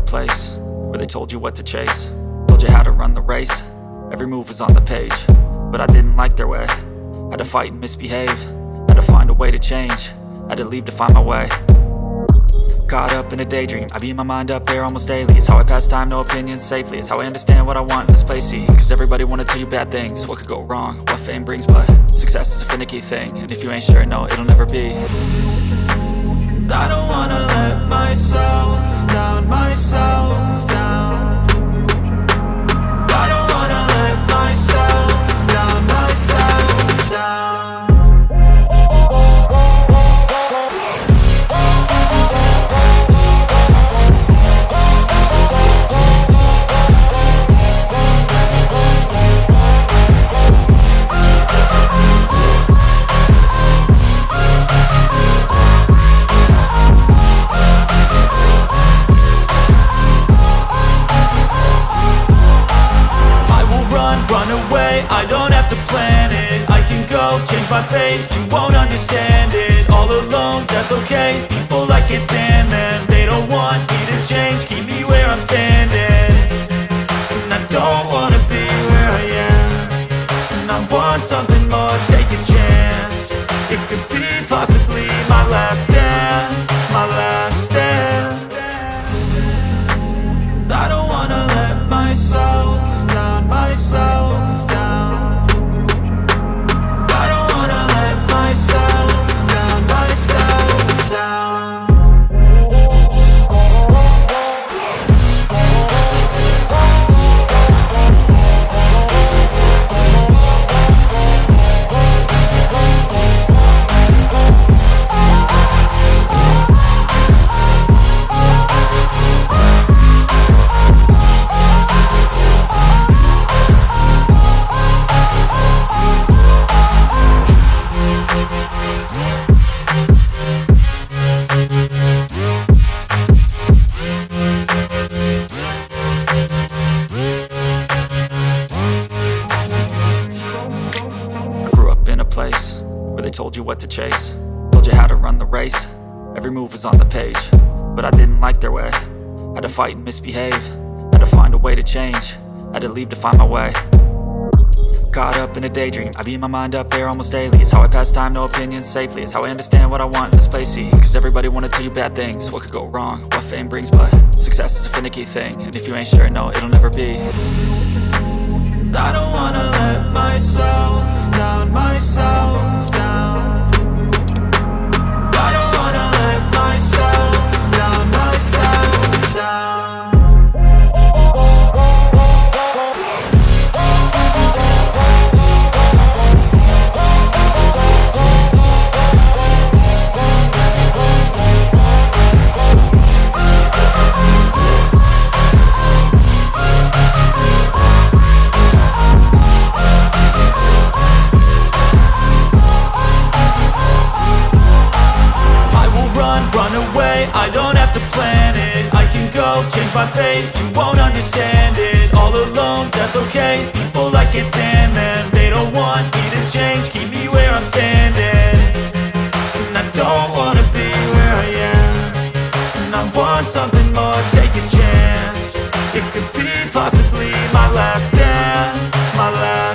place where they told you what to chase, told you how to run the race. Every move was on the page, but I didn't like their way. Had to fight and misbehave, had to find a way to change, had to leave to find my way. Caught up in a daydream, I beat my mind up there almost daily. It's how I pass time, no opinions safely. It's how I understand what I want in this place, see. Cause everybody wanna tell you bad things, what could go wrong, what fame brings. But success is a finicky thing, and if you ain't sure, no, it'll never be. I don't wanna let myself down, myself down. I don't wanna let myself down, myself down. I don't have to plan it, I can go change my fate. You won't understand it, all alone, that's okay. People, I can't stand them, they don't want me to change. Keep me where I'm standing, and I don't wanna be where I am. And I want something more, take a chance. It could be possibly my last dance, my last dance. I don't wanna let myself down, myself down. Told you what to chase, told you how to run the race. Every move was on the page, but I didn't like their way. Had to fight and misbehave, had to find a way to change, had to leave to find my way. Caught up in a daydream, I beat my mind up there almost daily. It's how I pass time, no opinions safely. It's how I understand what I want in this place, see. Cause everybody wanna tell you bad things, what could go wrong, what fame brings. But success is a finicky thing, and if you ain't sure, no, it'll never be. I don't wanna let myself down, myself down. I don't wanna let myself down, myself down. I don't have to plan it, I can go change my fate. You won't understand it, all alone, that's okay. People, I can't stand them, they don't want me to change. Keep me where I'm standing, and I don't wanna be where I am. And I want something more, take a chance. It could be possibly my last dance, my last